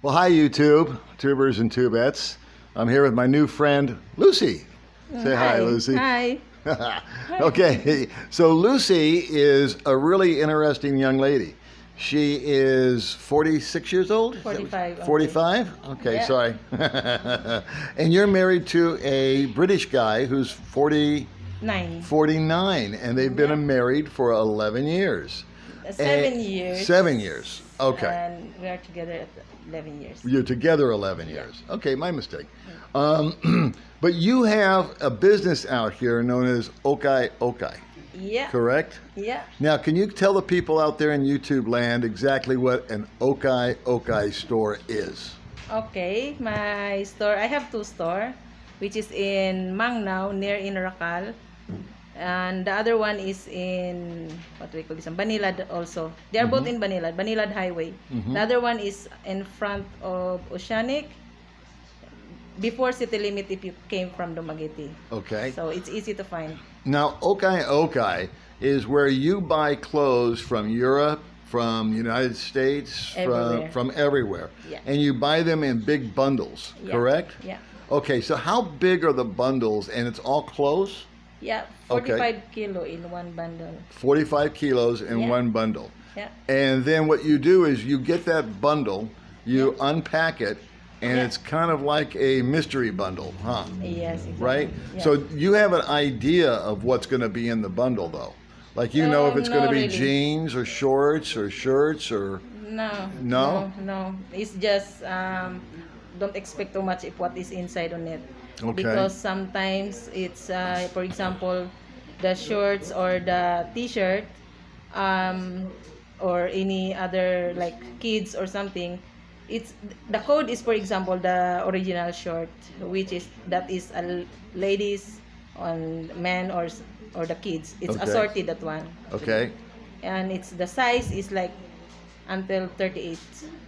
Well, hi, YouTube, tubers and tubettes. I'm here with my new friend, Lucy. Say hi, Lucy. Hi. Okay, so Lucy is a really interesting young lady. She is 46 years old? 45. 45? Okay, Yeah. sorry. And you're married to a British guy who's 49, and they've been married for 11 years. 7 years. 7 years, okay. And we are together at 11 years. You're together 11 years. Okay, my mistake. But you have a business out here known as Ukay Ukay. Yeah. Correct? Yeah. Now, can you tell the people out there in YouTube land exactly what an Ukay Ukay store is? Okay, my store, I have two stores, which is in Mangnao, near in Racal. And the other one is in, what do we call this, Banilad also. They are both in Banilad Highway. The other one is in front of Oceanic, before city limit if you came from Dumaguete. Okay. So it's easy to find. Now, Ukay Ukay is where you buy clothes from Europe, from United States, Everywhere. from everywhere. Yeah. And you buy them in big bundles, Yeah. correct? Yeah. Okay, so how big are the bundles, and it's all clothes? Yeah, 45 kilo in one bundle. 45 kilos in one bundle. Yeah. And then what you do is you get that bundle, you unpack it, and it's kind of like a mystery bundle, huh? Yes, exactly. Right? Yeah. So you have an idea of what's going to be in the bundle, though. Like you know if it's going to no, be really. jeans or shorts or shirts or... No. No? No. It's just don't expect too much if what is inside on it. Okay. Because sometimes it's for example the shorts or the t-shirt or any other like kids or something, it's the code is for example the original short, which is that is a ladies on men or the kids. It's Okay. assorted that one. Okay. And it's the size is like until 38.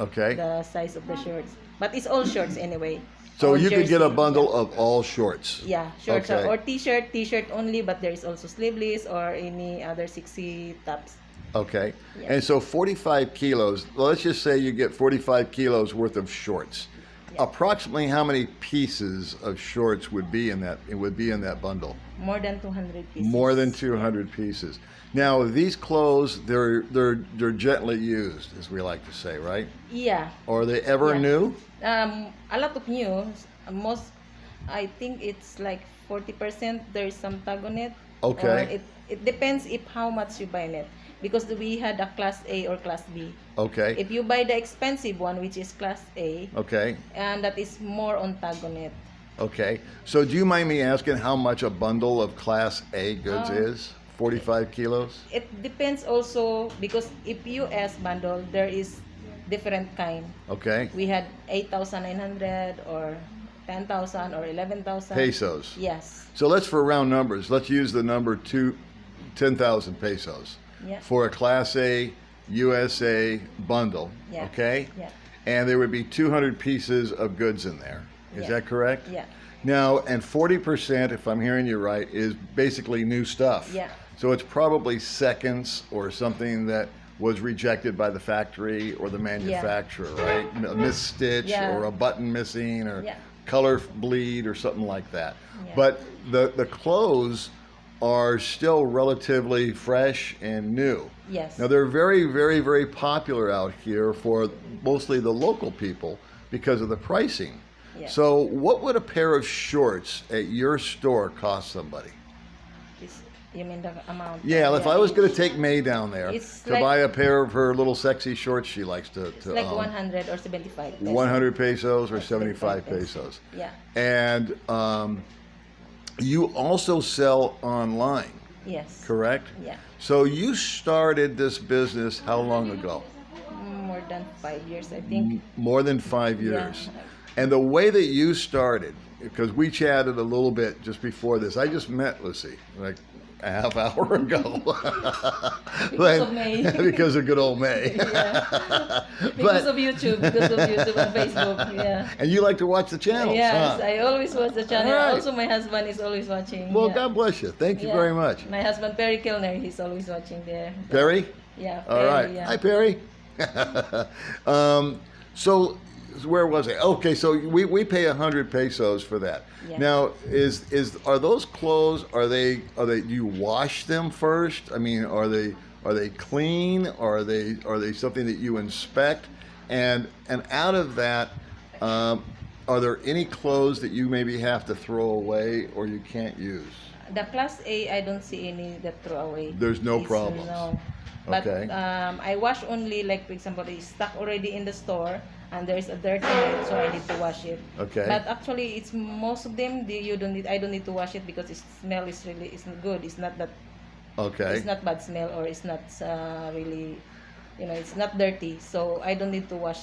Okay. The size of the shorts, but it's all shorts anyway. So All you could get a jersey. bundle of all shorts. Yeah, shorts Okay. or t-shirt only, but there is also sleeveless or any other sexy tops. Okay. Yeah. And so 45 kilos, let's just say you get 45 kilos worth of shorts. Yeah. Approximately how many pieces of shorts would be in that bundle? More than 200 pieces. More than 200 pieces. Now, these clothes, they're gently used, as we like to say, right? Yeah. Or are they ever Yeah. new? A lot of new. Most, I think it's like 40%. There is some tag on it. Okay. Or it depends if how much you buy it. Because we had a class A or class B. Okay. If you buy the expensive one, which is class A, Okay. and that is more on tag on it. Okay. So do you mind me asking how much a bundle of Class A goods is? 45 kilos? It depends also because if US bundle, there is different kind. Okay. We had 8,900 or 10,000 or 11,000 Pesos. Yes. So let's, for round numbers, let's use the number 10,000 pesos Yeah. for a Class A USA bundle, Yeah. okay? Yeah. And there would be 200 pieces of goods in there. Is Yeah. that correct? Yeah. Now, and 40%, if I'm hearing you right, is basically new stuff. Yeah. So it's probably seconds or something that was rejected by the factory or the manufacturer, right? A misstitch Yeah. or a button missing or Yeah. color bleed or something like that. Yeah. But the clothes are still relatively fresh and new. Yes. Now they're very, very, very popular out here for mostly the local people because of the pricing. Yeah. So what would a pair of shorts at your store cost somebody? You mean the amount? Yeah, if I was going to take May down there It's to like- buy a pair of her little sexy shorts she likes to It's like own, 100 or 75 pesos. 100 pesos or 75 75 pesos. Yeah. And you also sell online, Yes. correct? Yeah. So you started this business how long ago? More than 5 years, I think. More than 5 years. And the way that you started, because we chatted a little bit just before this, I just met Lucy like a half hour ago. Because of May. Because of good old May. Yeah. Because of YouTube and Facebook. Yeah. And you like to watch the channels, Yes, huh? I always watch the channel. All right. Also, my husband is always watching. Well, yeah. God bless you. Thank you Yeah. very much. My husband, Perry Kilner, he's always watching there. Perry? Yeah. All right. Yeah. Hi, Perry. So where was I? Okay, so we pay 100 pesos for that. Yeah. Now, are those clothes? Do you wash them first? I mean, are they clean? Or are they something that you inspect? And out of that, are there any clothes that you maybe have to throw away or you can't use? The class A, I don't see any that throw away. There's no problems. No. But Okay. I wash only, like, for example, it's stuck already in the store and there's a dirt in it, so I need to wash it. Okay. But actually, it's most of them, I don't need to wash it because its smell is good. It's not that, Okay. it's not bad smell, or it's not really, it's not dirty. So I don't need to wash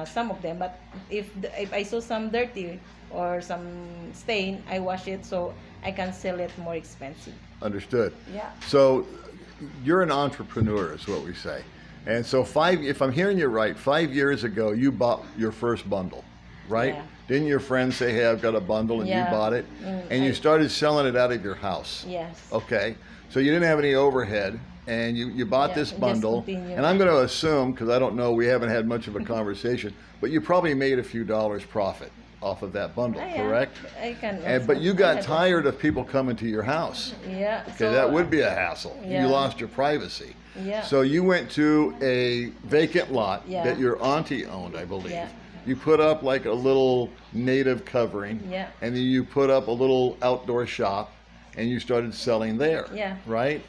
some of them. But if I saw some dirty or some stain, I wash it so I can sell it more expensive. Understood. Yeah. So you're an entrepreneur, is what we say. And so if I'm hearing you right, 5 years ago you bought your first bundle, right? Yeah. Didn't your friend say, "Hey, I've got a bundle," and you Yeah. bought it, and you started selling it out of your house? Yes. Okay. So you didn't have any overhead, and you bought Yeah, this just bundle. continue. And I'm going to assume, because I don't know, we haven't had much of a conversation, but you probably made a few dollars profit off of that bundle, Yeah, correct? I can. But you got tired of people coming to your house. Yeah. Okay, that would be a hassle. Yeah. You lost your privacy. Yeah. So you went to a vacant lot Yeah. that your auntie owned, I believe. Yeah. You put up like a little native covering. Yeah. And then you put up a little outdoor shop and you started selling there. Yeah. Right?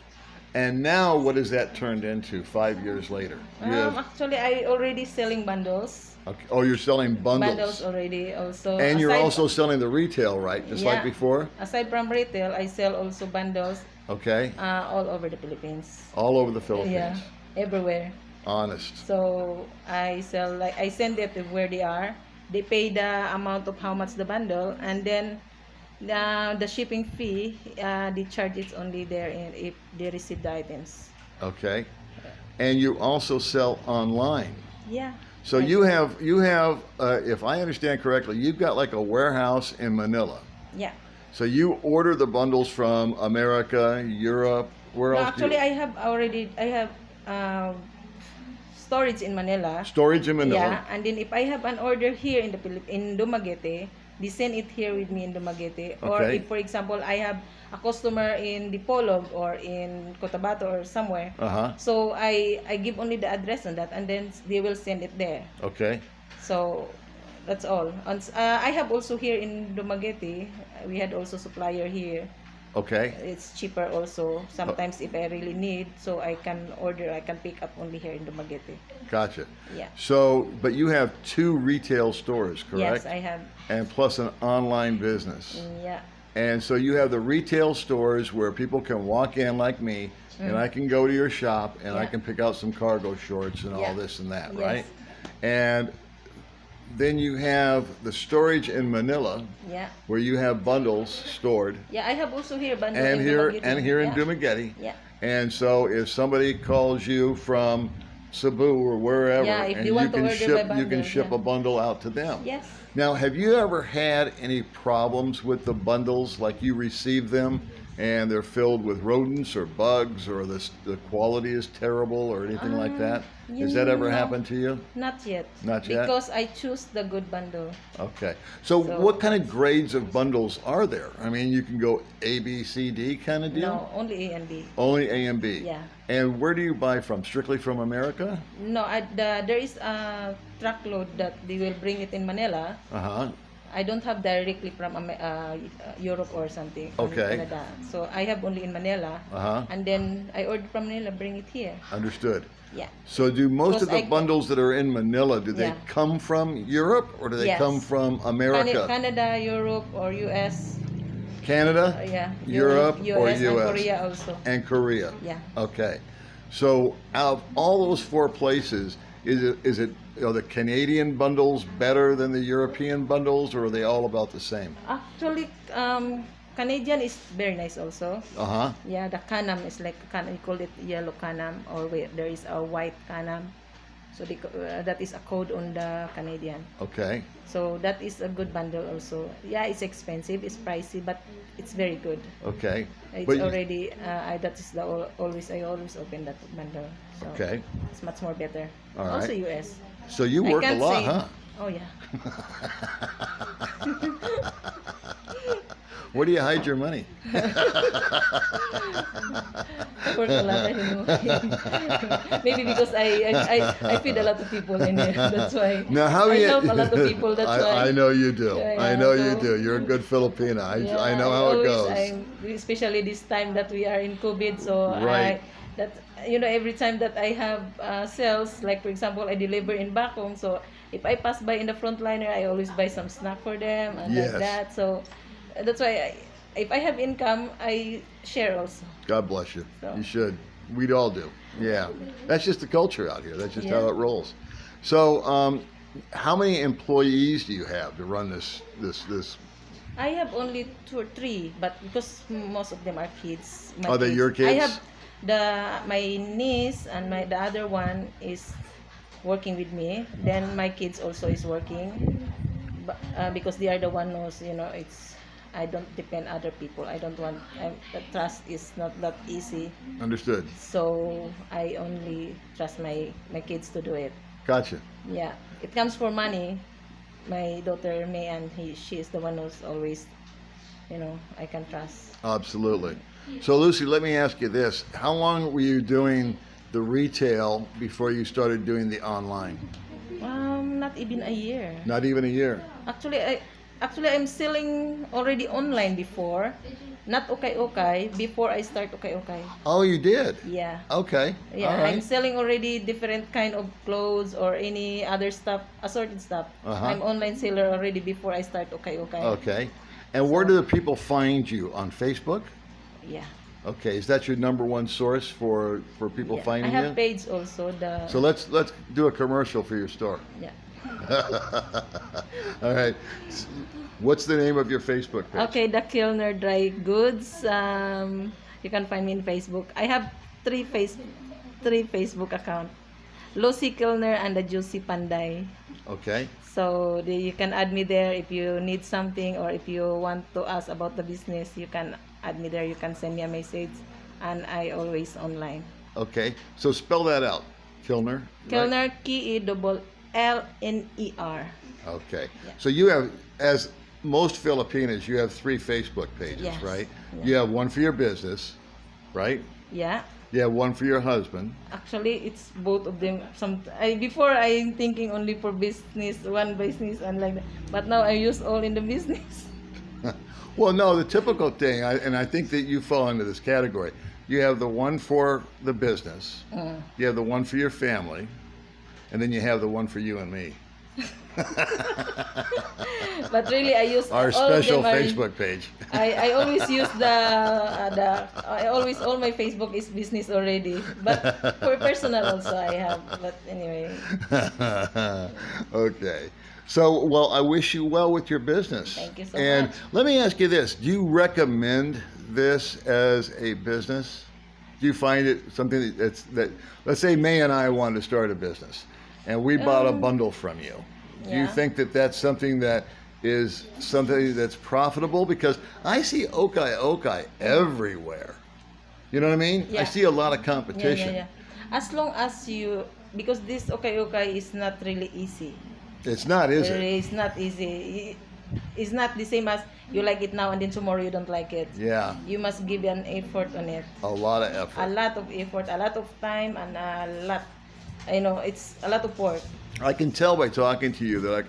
And now what has that turned into 5 years later? You have- Actually, I already selling bundles. okay. Oh, you're selling bundles. Bundles already also. And you're Aside- also selling the retail, right? Just like Yeah. before? Aside from retail, I sell also bundles Okay. all over the Philippines. All over the Philippines. Yeah, everywhere. Honest. So I sell, like, I send it to where they are. They pay the amount of how much the bundle, and then the shipping fee, they charge it only there if they receive the items. Okay. And you also sell online. Yeah. So you have, if I understand correctly, you've got like a warehouse in Manila. Yeah. So you order the bundles from America, Europe, where No, else? actually, I have storage in Manila. Storage in Manila. Yeah, and then if I have an order here in in Dumaguete, they send it here with me in Dumaguete. Or Okay. if, for example, I have a customer in Dipolog or in Cotabato or somewhere, Uh-huh. so I give only the address on that, and then they will send it there. Okay. So that's all. And I have also here in Dumaguete, we had also supplier here. Okay. It's cheaper also. Sometimes if I really need, so I can pick up only here in Dumaguete. Gotcha. Yeah. So, but you have 2 retail stores, correct? Yes, I have. And plus an online business. Yeah. And so you have the retail stores where people can walk in like me, and I can go to your shop and I Yeah. can pick out some cargo shorts and all Yeah. this and that, Yes. right? And then you have the storage in Manila Yeah. where you have bundles stored, Yeah, I have also here bundle and in here Dumaguete. in Yeah. Dumaguete. Yeah. And so if somebody calls you from Cebu or wherever, Yeah, if and they you want to can order ship by you can bundle, ship yeah. a bundle out to them. Yes. Now, have you ever had any problems with the bundles, like you receive them and they're filled with rodents or bugs, or the quality is terrible or anything like that? Has that ever no. happened to you? Not yet. Not yet? Because I choose the good bundle. Okay. So So- what kind of grades of bundles are there? I mean, you can go A, B, C, D kind of deal? No, only A and B. Only A and B? Yeah. And where do you buy from? Strictly from America? No, there is a truckload that they will bring it in Manila. Uh-huh. I don't have directly from Europe or something. From Okay. Canada. So I have only in Manila. Uh-huh. And then I order from Manila, bring it here. Understood. Yeah. So do most of Because the bundles that are in Manila, do they Yeah. come from Europe or do they Yes. come from America? Canada, Europe, or US. Canada, Yeah. Europe, or US, US? and Korea also. And Korea. Yeah. Okay. So out of all those 4 places, is it are the Canadian bundles better than the European bundles, or are they all about the same? Actually, Canadian is very nice also. Uh-huh. Yeah, the canam is like, we call it yellow canam, or there is a white canam. So that is a code on the Canadian. Okay. So that is a good bundle also. Yeah, it's expensive, it's pricey, but it's very good. Okay. It's But you- already, that is I always open that bundle. So Okay. it's much more better. All Also right. US. So you I work a can't lot, say- huh? Oh yeah. Where do you hide your money? I work a lot. I don't know. Maybe because I feed a lot of people in here. That's why. Now, how I you? help a lot of people. That's why. I know you do. Yeah, I yeah, know you so- do. You're a good Filipina. Yeah, I know how it goes. Especially this time that we are in COVID. So Right. every time that I have sales, like for example, I deliver in back home. So if I pass by in the frontliner, I always buy some snack for them and Yes. like that. So that's why if I have income, I share also. God bless you. So- You should. We'd all do. Yeah. That's just the culture out here. That's just Yeah. how it rolls. So, how many employees do you have to run this? I have only 2 or 3, but because most of them are kids. Are they your I kids? have my niece and the other one is working with me. Then my kids also is working, but, because they are the one who's it's. I don't depend other people. I don't want. The trust is not that easy. Understood. So I only trust my kids to do it. Gotcha. Yeah, it comes for money. My daughter May and she is the one who's always, I can trust. Absolutely. So, Lucy, let me ask you this: how long were you doing the retail before you started doing the online? Not even a year. Not even a year. Actually, I'm selling already online before, not Ukay Ukay. Before I start Ukay Ukay. Oh, you did. Yeah. Okay. Yeah, All right. I'm selling already different kind of clothes or any other stuff, assorted stuff. Uh-huh. I'm online seller already before I start Ukay Ukay. Okay. And where do the people find you? On Facebook? Yeah. Okay. Is that your number one source for people Yeah. finding I have you? page also. So let's do a commercial for your store. Yeah. All right. What's the name of your Facebook page? Okay, the Kilner Dry Goods. You can find me in Facebook. I have three Facebook account. Lucy Kilner and the Juicy Panday. Okay. So you can add me there if you need something or if you want to ask about the business. You can add me there. You can send me a message, and I always online. Okay. So spell that out. Kilner. right? Kilner KELLNER. Okay. So you have, as most Filipinas, you have 3 Facebook pages, Yes. right? Yeah. You have one for your business, right? Yeah. You have one for your husband. Actually, it's both of them. Before I'm thinking only for business, one business and like that. But now I use all in the business. Well, no, the typical thing, and I think that you fall into this category. You have the one for the business, you have the one for your family, and then you have the one for you and me. But really, I use Our all of special them are- Facebook page. I always use all my Facebook is business already. But for personal also I have. But anyway, Okay. So, well, I wish you well with your business. Thank you so and much. let me ask you this. Do you recommend this as a business? Do you find it something that let's say May and I wanted to start a business and we bought a bundle from you. Do you Yeah. think that that's something that is something that's profitable? Because I see Ukay Ukay everywhere. You know what I mean? I Yeah. see a lot of competition. yeah. As long as because this Ukay Ukay is not really easy. It's not, is it? It's not easy. It's not the same as you like it now and then tomorrow you don't like it. Yeah, You must give an effort on it. a lot of A effort. lot of effort, a lot of time, and it's a lot of work. I can tell by talking to you that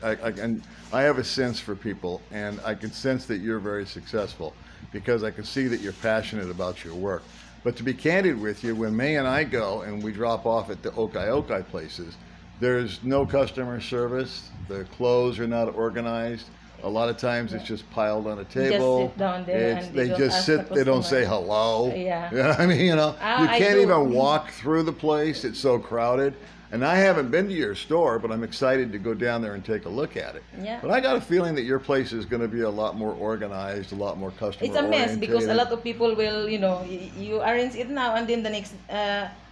I have a sense for people, and I can sense that you're very successful because I can see that you're passionate about your work. But to be candid with you, when May and I go and we drop off at the Ukay Ukay places, there's no customer service. The clothes are not organized. A lot of times it's just piled on a table. sit down there and they they don't just ask sit. the They don't say customer. hello. Yeah. You know what I mean? You I can't do. even walk through the place. It's so crowded. And I haven't been to your store, but I'm excited to go down there and take a look at it. Yeah. But I got a feeling that your place is going to be a lot more organized, a lot more customer It's a mess because a oriented. lot of people will, you arrange it now and then the next,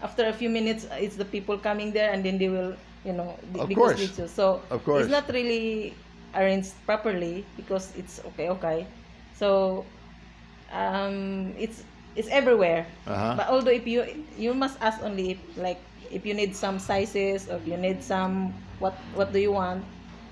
after a few minutes, it's the people coming there and then they will, Of because course. it's you. So Of course. it's not really arranged properly because it's okay. So it's everywhere. Uh-huh. But although if you must ask only if you need some sizes or if you need some what do you want,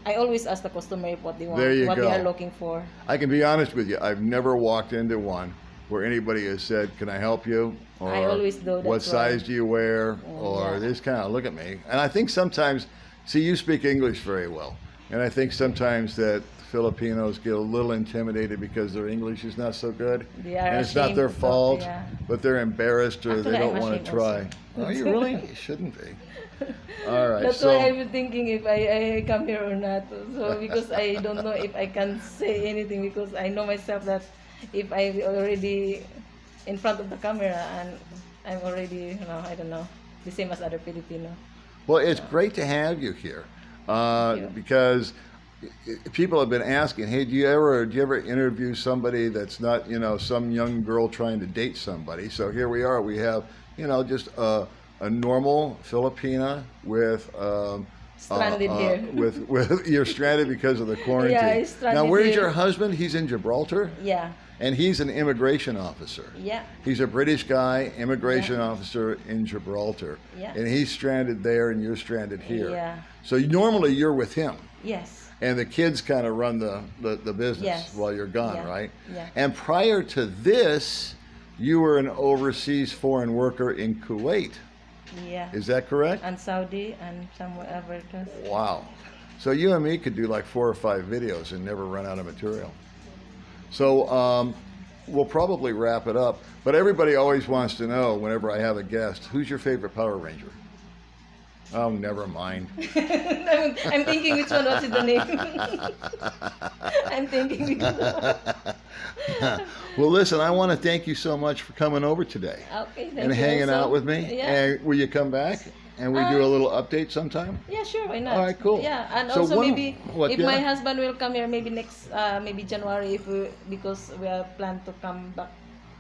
I always ask the customer if what they want, There you what go. they are looking for. I can be honest with you. I've never walked into one where anybody has said, "Can I help you?" Or I always do, that's "What size why. do you wear?" Or Yeah. they just kind of look at me. And I think sometimes, see, you speak English very well, and I think sometimes that Filipinos get a little intimidated because their English is not so good, They are and it's not ashamed their to talk, fault, yeah. but they're embarrassed or Actually, they don't I'm want to ashamed try. also. Oh, you really? You shouldn't be. All right. That's So why I'm thinking if I come here or not. So because I don't know if I can say anything, because I know myself that if I already in front of the camera and I'm already, I don't know, the same as other Filipino. well, it's great to have you here you. because people have been asking, "Hey, do you ever interview somebody that's not, some young girl trying to date somebody?" So here we are. We have, just a normal Filipina with Stranded here. with you're stranded because of the quarantine. Yeah, he's stranded now, where's here. your husband? He's in Gibraltar, Yeah, and he's an immigration officer. yeah, He's a British guy, immigration officer in Gibraltar, Yeah. and he's stranded there, and you're stranded here. Yeah. So normally you're with him, yes, and the kids kind of run the business Yes. while you're gone, Yeah. right? Yeah. And prior to this, you were an overseas foreign worker in Kuwait. yeah. Is that correct? And Saudi and somewhere ever else. Wow. So you and me could do like 4 or 5 videos and never run out of material. So we'll probably wrap it up. But everybody always wants to know, whenever I have a guest, who's your favorite Power Ranger? Oh, never mind. I'm thinking which one was the name. I'm thinking. Well, listen, I want to thank you so much for coming over today Okay, thank and you hanging also. out with me. Yeah. And will you come back and we do a little update sometime? Yeah, sure, why not? All right, cool. Yeah, and So also when- maybe what, if yeah? my husband will come here, maybe next, maybe January, because we are planned to come back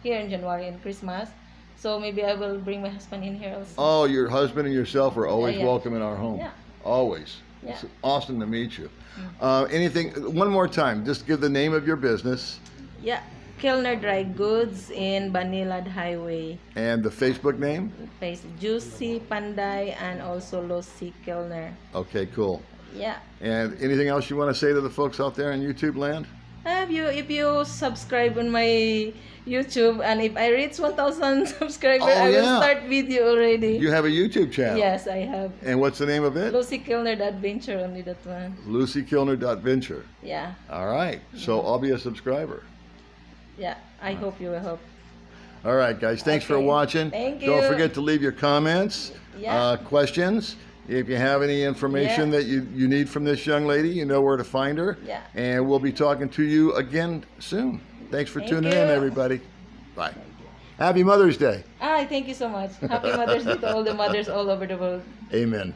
here in January in Christmas. So maybe I will bring my husband in here also. Oh, your husband and yourself are always Yeah. welcome in our home. Yeah. Always. Yeah. It's awesome to meet you. Anything, one more time, just give the name of your business Yeah, Kilner Dry Goods in Banilad Highway. and the Facebook name. Face Juicy Panday and also Lucy Kilner. Okay, cool. Yeah. And anything else you want to say to the folks out there in YouTube land? If you subscribe on my YouTube and if I reach 1,000 subscribers, Oh, I will yeah. start video already. You have a YouTube channel. Yes, I have. And what's the name of it? Lucy Kilner the Adventure, only that one. LucyKilner.venture. Yeah, All right. So I'll be a subscriber. yeah. I hope you will help. All right, guys. Thanks for Okay. watching. Thank Don't you. forget to leave your comments, Yeah. questions. If you have any information Yeah. that you need from this young lady, you know where to find her. Yeah. And we'll be talking to you again soon. Thanks for Thank tuning in, you. everybody. Bye. Happy Mother's Day. Thank you so much. Happy Mother's Day to all the mothers all over the world. Amen.